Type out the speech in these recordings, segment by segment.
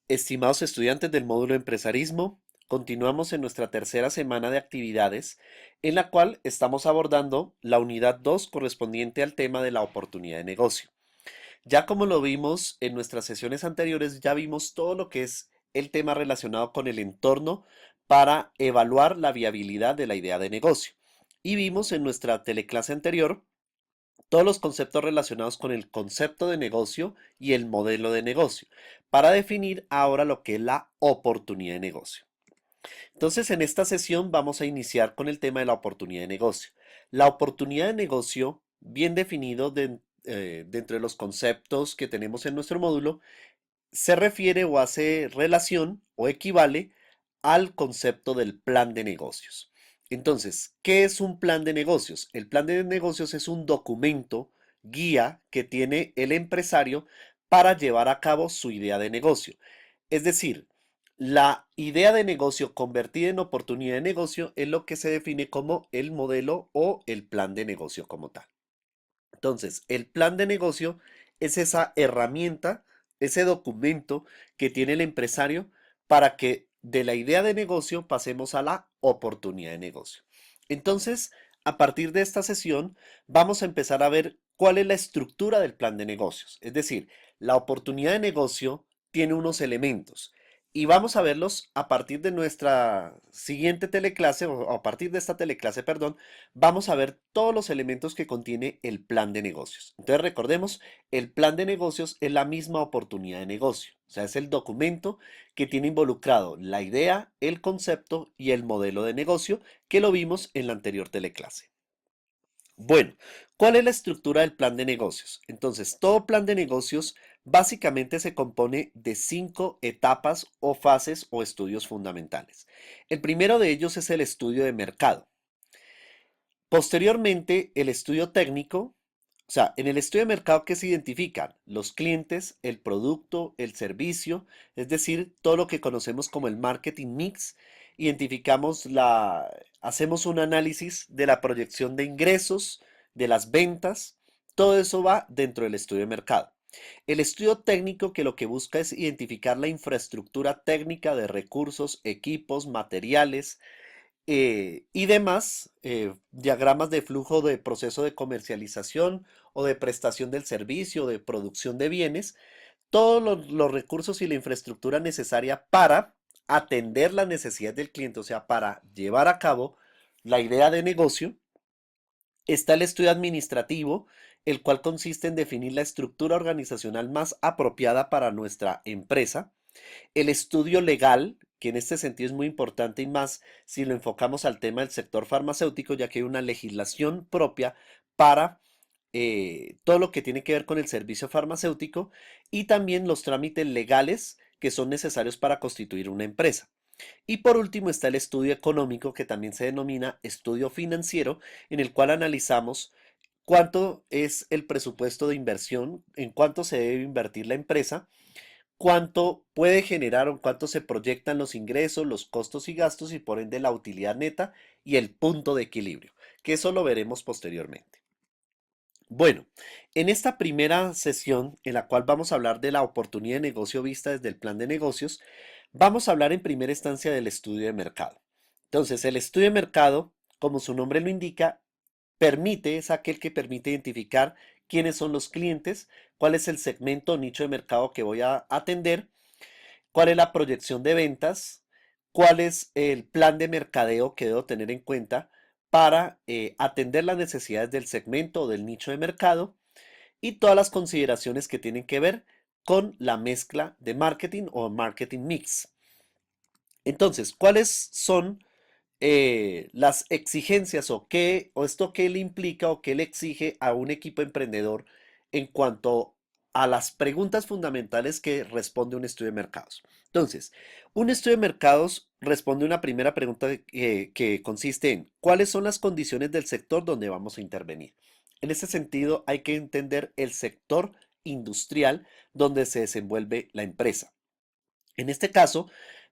Estimados estudiantes del módulo Empresarismo, continuamos en nuestra tercera semana de actividades en la cual estamos abordando la unidad 2 correspondiente al tema de la oportunidad de negocio. Ya como lo vimos en nuestras sesiones anteriores, ya vimos todo lo que es el tema relacionado con el entorno para evaluar la viabilidad de la idea de negocio. Y vimos en nuestra teleclase anterior todos los conceptos relacionados con el concepto de negocio y el modelo de negocio, para definir ahora lo que es la oportunidad de negocio. Entonces, en esta sesión vamos a iniciar con el tema de la oportunidad de negocio. La oportunidad de negocio, bien definido dentro de los conceptos que tenemos en nuestro módulo, se refiere o hace relación o equivale al concepto del plan de negocios. Entonces, ¿qué es un plan de negocios? El plan de negocios es un documento guía que tiene el empresario para llevar a cabo su idea de negocio. Es decir, la idea de negocio convertida en oportunidad de negocio es lo que se define como el modelo o el plan de negocio como tal. Entonces, el plan de negocio es esa herramienta, ese documento que tiene el empresario para que de la idea de negocio pasemos a la oportunidad de negocio. Entonces, a partir de esta sesión, vamos a empezar a ver cuál es la estructura del plan de negocios. Es decir, la oportunidad de negocio tiene unos elementos y vamos a verlos a partir de nuestra siguiente teleclase, o a partir de esta teleclase, perdón, vamos a ver todos los elementos que contiene el plan de negocios. Entonces recordemos, el plan de negocios es la misma oportunidad de negocio, o sea, es el documento que tiene involucrado la idea, el concepto y el modelo de negocio que lo vimos en la anterior teleclase. Bueno, ¿cuál es la estructura del plan de negocios? Entonces, todo plan de negocios básicamente se compone de 5 etapas o fases o estudios fundamentales. El primero de ellos es el estudio de mercado. Posteriormente, el estudio técnico, o sea, en el estudio de mercado que se identifican los clientes, el producto, el servicio, es decir, todo lo que conocemos como el marketing mix, identificamos hacemos un análisis de la proyección de ingresos, de las ventas, todo eso va dentro del estudio de mercado. El estudio técnico que lo que busca es identificar la infraestructura técnica de recursos, equipos, materiales, y demás diagramas de flujo de proceso de comercialización o de prestación del servicio, de producción de bienes, todos los recursos y la infraestructura necesaria para atender las necesidades del cliente, o sea, para llevar a cabo la idea de negocio. Está el estudio administrativo, el cual consiste en definir la estructura organizacional más apropiada para nuestra empresa. El estudio legal, que en este sentido es muy importante y más si lo enfocamos al tema del sector farmacéutico, ya que hay una legislación propia para todo lo que tiene que ver con el servicio farmacéutico y también los trámites legales que son necesarios para constituir una empresa. Y por último está el estudio económico, que también se denomina estudio financiero, en el cual analizamos cuánto es el presupuesto de inversión, en cuánto se debe invertir la empresa, cuánto puede generar o cuánto se proyectan los ingresos, los costos y gastos y por ende la utilidad neta y el punto de equilibrio, que eso lo veremos posteriormente. Bueno, en esta primera sesión en la cual vamos a hablar de la oportunidad de negocio vista desde el plan de negocios, vamos a hablar en primera instancia del estudio de mercado. Entonces, el estudio de mercado, como su nombre lo indica, es aquel que permite identificar quiénes son los clientes, cuál es el segmento o nicho de mercado que voy a atender, cuál es la proyección de ventas, cuál es el plan de mercadeo que debo tener en cuenta para atender las necesidades del segmento o del nicho de mercado y todas las consideraciones que tienen que ver con la mezcla de marketing o marketing mix. Entonces, ¿cuáles son las exigencias o esto que le implica o que le exige a un equipo emprendedor en cuanto a las preguntas fundamentales que responde un estudio de mercados? Entonces, un estudio de mercados responde una primera pregunta que consiste en ¿cuáles son las condiciones del sector donde vamos a intervenir? En ese sentido, hay que entender el sector industrial donde se desenvuelve la empresa. En este caso,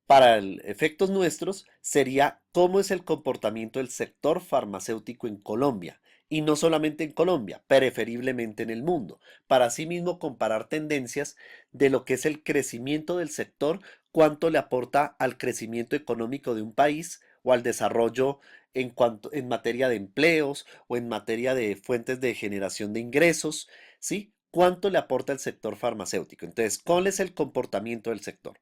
para efectos nuestros, sería cómo es el comportamiento del sector farmacéutico en Colombia, y no solamente en Colombia, preferiblemente en el mundo, para asimismo comparar tendencias de lo que es el crecimiento del sector, cuánto le aporta al crecimiento económico de un país o al desarrollo en materia de empleos o en materia de fuentes de generación de ingresos, ¿sí? ¿Cuánto le aporta el sector farmacéutico? Entonces, ¿cuál es el comportamiento del sector?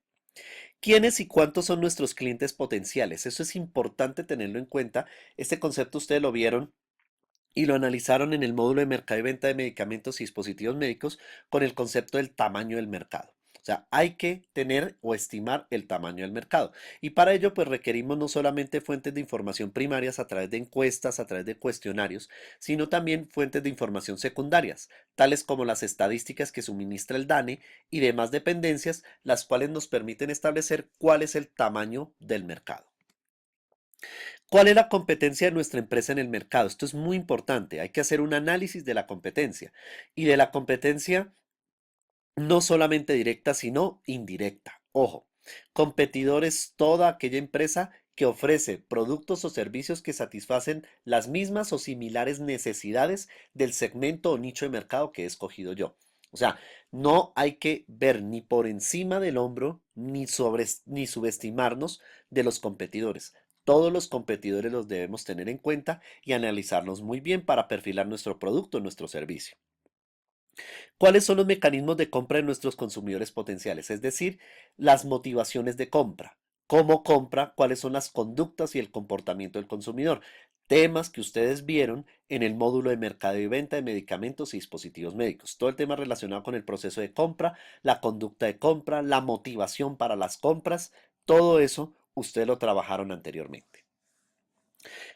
¿Quiénes y cuántos son nuestros clientes potenciales? Eso es importante tenerlo en cuenta. Este concepto ustedes lo vieron y lo analizaron en el módulo de mercado y venta de medicamentos y dispositivos médicos con el concepto del tamaño del mercado. O sea, hay que tener o estimar el tamaño del mercado. Y para ello, pues requerimos no solamente fuentes de información primarias a través de encuestas, a través de cuestionarios, sino también fuentes de información secundarias, tales como las estadísticas que suministra el DANE y demás dependencias, las cuales nos permiten establecer cuál es el tamaño del mercado. ¿Cuál es la competencia de nuestra empresa en el mercado? Esto es muy importante. Hay que hacer un análisis de la competencia y de la competencia no solamente directa, sino indirecta. Ojo, competidor es toda aquella empresa que ofrece productos o servicios que satisfacen las mismas o similares necesidades del segmento o nicho de mercado que he escogido yo. O sea, no hay que ver ni por encima del hombro ni subestimarnos de los competidores. Todos los competidores los debemos tener en cuenta y analizarlos muy bien para perfilar nuestro producto o nuestro servicio. ¿Cuáles son los mecanismos de compra de nuestros consumidores potenciales? Es decir, las motivaciones de compra. ¿Cómo compra? ¿Cuáles son las conductas y el comportamiento del consumidor? Temas que ustedes vieron en el módulo de mercado y venta de medicamentos y dispositivos médicos. Todo el tema relacionado con el proceso de compra, la conducta de compra, la motivación para las compras, todo eso ustedes lo trabajaron anteriormente.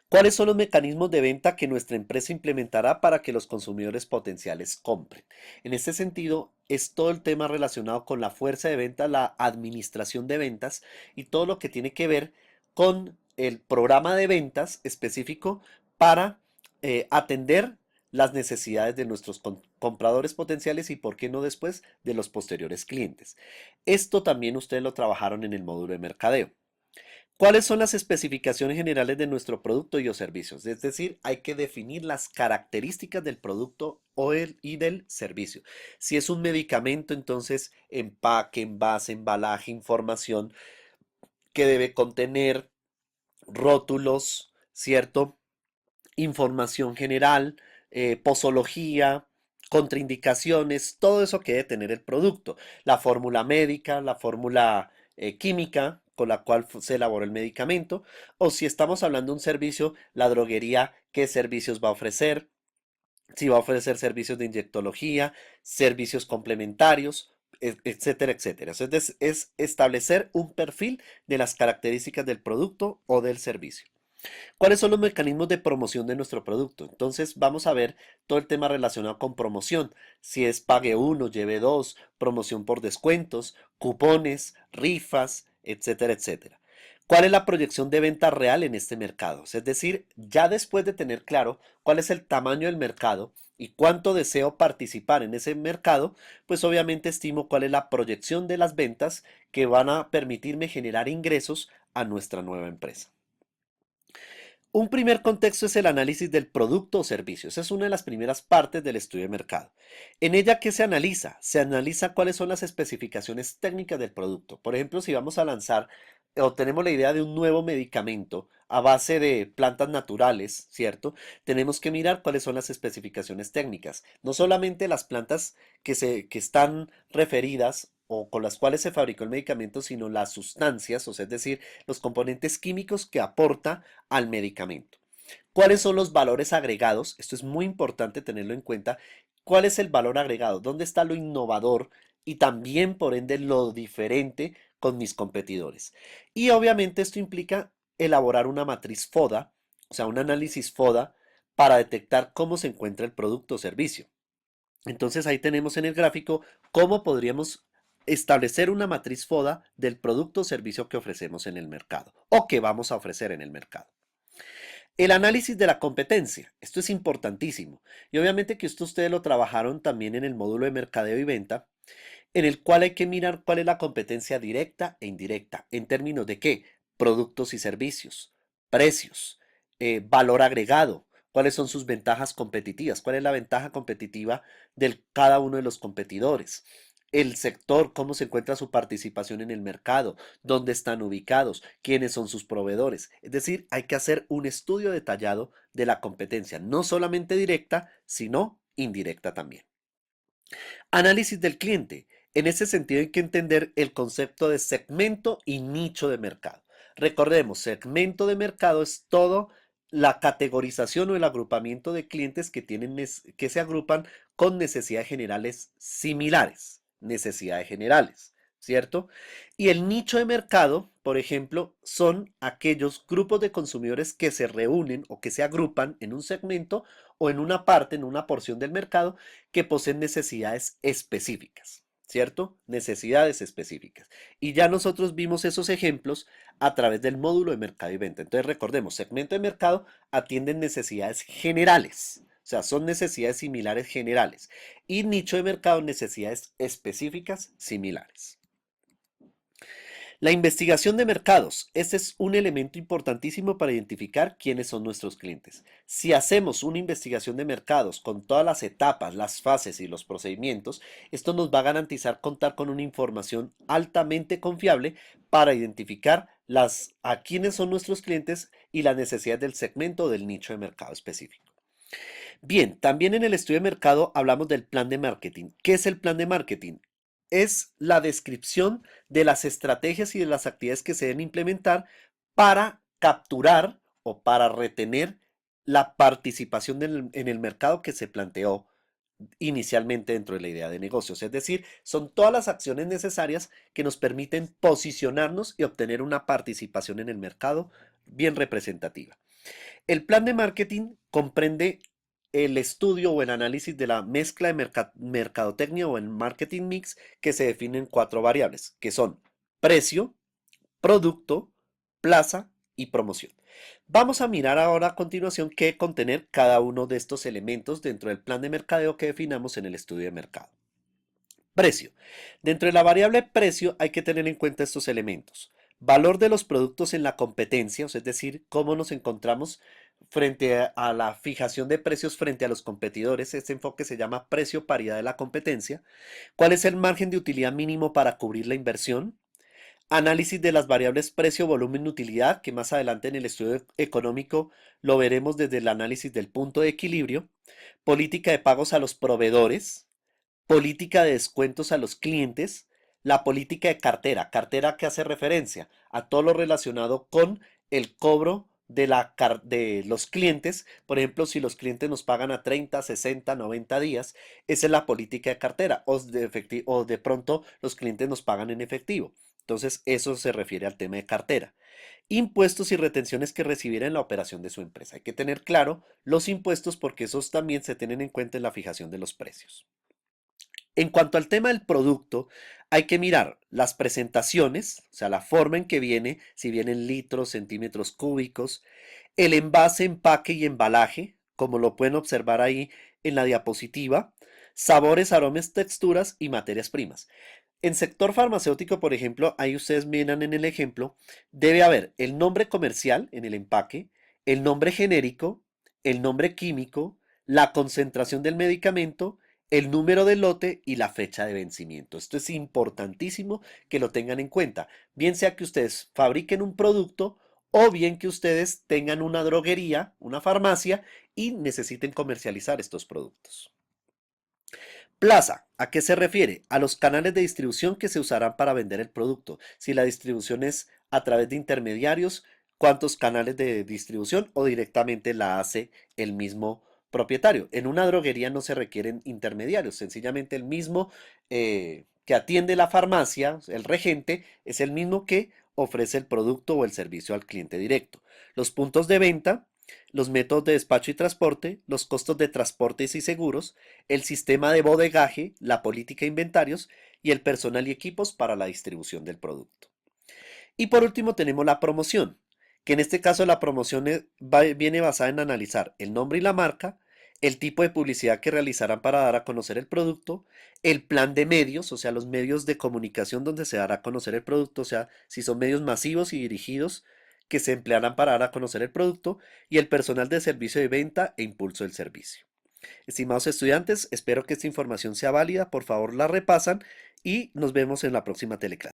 ¿Cuáles son los mecanismos de venta que nuestra empresa implementará para que los consumidores potenciales compren? En este sentido, es todo el tema relacionado con la fuerza de venta, la administración de ventas y todo lo que tiene que ver con el programa de ventas específico para atender las necesidades de nuestros compradores potenciales y, por qué no después, de los posteriores clientes. Esto también ustedes lo trabajaron en el módulo de mercadeo. ¿Cuáles son las especificaciones generales de nuestro producto y o servicios? Es decir, hay que definir las características del producto y del servicio. Si es un medicamento, entonces empaque, envase, embalaje, información que debe contener, rótulos, ¿cierto? Información general, posología, contraindicaciones, todo eso que debe tener el producto. La fórmula médica, la fórmula química con la cual se elaboró el medicamento, o si estamos hablando de un servicio, la droguería, qué servicios va a ofrecer, si va a ofrecer servicios de inyectología, servicios complementarios, etcétera, etcétera. Es establecer un perfil de las características del producto o del servicio. ¿Cuáles son los mecanismos de promoción de nuestro producto? Entonces vamos a ver todo el tema relacionado con promoción. Si es pague uno, lleve dos, promoción por descuentos, cupones, rifas, etcétera, etcétera. ¿Cuál es la proyección de venta real en este mercado? Es decir, ya después de tener claro cuál es el tamaño del mercado y cuánto deseo participar en ese mercado, pues obviamente estimo cuál es la proyección de las ventas que van a permitirme generar ingresos a nuestra nueva empresa. Un primer contexto es el análisis del producto o servicio. Esa es una de las primeras partes del estudio de mercado. En ella, ¿qué se analiza? Se analiza cuáles son las especificaciones técnicas del producto. Por ejemplo, si vamos a lanzar o tenemos la idea de un nuevo medicamento a base de plantas naturales, ¿cierto? Tenemos que mirar cuáles son las especificaciones técnicas. No solamente las plantas que están referidas o con las cuales se fabricó el medicamento, sino las sustancias, o sea, es decir, los componentes químicos que aporta al medicamento. ¿Cuáles son los valores agregados? Esto es muy importante tenerlo en cuenta. ¿Cuál es el valor agregado? ¿Dónde está lo innovador y también, por ende, lo diferente con mis competidores? Y obviamente esto implica elaborar una matriz FODA, o sea, un análisis FODA para detectar cómo se encuentra el producto o servicio. Entonces ahí tenemos en el gráfico cómo podríamos establecer una matriz FODA del producto o servicio que ofrecemos en el mercado o que vamos a ofrecer en el mercado. El análisis de la competencia, esto es importantísimo y obviamente que esto ustedes lo trabajaron también en el módulo de mercadeo y venta, en el cual hay que mirar cuál es la competencia directa e indirecta en términos de qué, productos y servicios, precios, valor agregado, cuáles son sus ventajas competitivas, cuál es la ventaja competitiva de cada uno de los competidores. El sector, cómo se encuentra su participación en el mercado, dónde están ubicados, quiénes son sus proveedores. Es decir, hay que hacer un estudio detallado de la competencia, no solamente directa, sino indirecta también. Análisis del cliente. En ese sentido hay que entender el concepto de segmento y nicho de mercado. Recordemos, segmento de mercado es todo la categorización o el agrupamiento de clientes que que se agrupan con necesidades generales similares, necesidades generales, ¿cierto? Y el nicho de mercado, por ejemplo, son aquellos grupos de consumidores que se reúnen o que se agrupan en un segmento o en una parte, en una porción del mercado que poseen necesidades específicas, ¿cierto? Necesidades específicas. Y ya nosotros vimos esos ejemplos a través del módulo de mercado y venta. Entonces recordemos, segmento de mercado atienden necesidades generales, o sea, son necesidades similares generales. Y nicho de mercado, necesidades específicas similares. La investigación de mercados. Este es un elemento importantísimo para identificar quiénes son nuestros clientes. Si hacemos una investigación de mercados con todas las etapas, las fases y los procedimientos, esto nos va a garantizar contar con una información altamente confiable para identificar a quiénes son nuestros clientes y las necesidades del segmento o del nicho de mercado específico. Bien, también en el estudio de mercado hablamos del plan de marketing. ¿Qué es el plan de marketing? Es la descripción de las estrategias y de las actividades que se deben implementar para capturar o para retener la participación en el mercado que se planteó inicialmente dentro de la idea de negocios. Es decir, son todas las acciones necesarias que nos permiten posicionarnos y obtener una participación en el mercado bien representativa. El plan de marketing comprende el estudio o el análisis de la mezcla de mercadotecnia o el marketing mix que se define en cuatro variables, que son precio, producto, plaza y promoción. Vamos a mirar ahora a continuación qué contener cada uno de estos elementos dentro del plan de mercadeo que definamos en el estudio de mercado. Precio. Dentro de la variable precio hay que tener en cuenta estos elementos. Valor de los productos en la competencia, es decir, cómo nos encontramos frente a la fijación de precios frente a los competidores. Este enfoque se llama precio paridad de la competencia. ¿Cuál es el margen de utilidad mínimo para cubrir la inversión? Análisis de las variables precio, volumen, utilidad, que más adelante en el estudio económico lo veremos desde el análisis del punto de equilibrio. Política de pagos a los proveedores, política de descuentos a los clientes, la política de cartera, cartera que hace referencia a todo lo relacionado con el cobro de los clientes. Por ejemplo, si los clientes nos pagan a 30, 60, 90 días, esa es la política de cartera, o de pronto los clientes nos pagan en efectivo. Entonces, eso se refiere al tema de cartera. Impuestos y retenciones que recibiera en la operación de su empresa. Hay que tener claro los impuestos porque esos también se tienen en cuenta en la fijación de los precios. En cuanto al tema del producto, hay que mirar las presentaciones, o sea, la forma en que viene, si viene en litros, centímetros cúbicos, el envase, empaque y embalaje, como lo pueden observar ahí en la diapositiva, sabores, aromas, texturas y materias primas. En sector farmacéutico, por ejemplo, ahí ustedes miran en el ejemplo, debe haber el nombre comercial en el empaque, el nombre genérico, el nombre químico, la concentración del medicamento, el número del lote y la fecha de vencimiento. Esto es importantísimo que lo tengan en cuenta, bien sea que ustedes fabriquen un producto o bien que ustedes tengan una droguería, una farmacia y necesiten comercializar estos productos. Plaza, ¿a qué se refiere? A los canales de distribución que se usarán para vender el producto. Si la distribución es a través de intermediarios, cuántos canales de distribución o directamente la hace el mismo propietario. En una droguería no se requieren intermediarios, sencillamente el mismo que atiende la farmacia, el regente, es el mismo que ofrece el producto o el servicio al cliente directo. Los puntos de venta, los métodos de despacho y transporte, los costos de transportes y seguros, el sistema de bodegaje, la política de inventarios y el personal y equipos para la distribución del producto. Y por último tenemos la promoción, que en este caso la promoción viene basada en analizar el nombre y la marca, el tipo de publicidad que realizarán para dar a conocer el producto, el plan de medios, o sea, los medios de comunicación donde se dará a conocer el producto, o sea, si son medios masivos y dirigidos, que se emplearán para dar a conocer el producto y el personal de servicio de venta e impulso del servicio. Estimados estudiantes, espero que esta información sea válida. Por favor, la repasan y nos vemos en la próxima teleclase.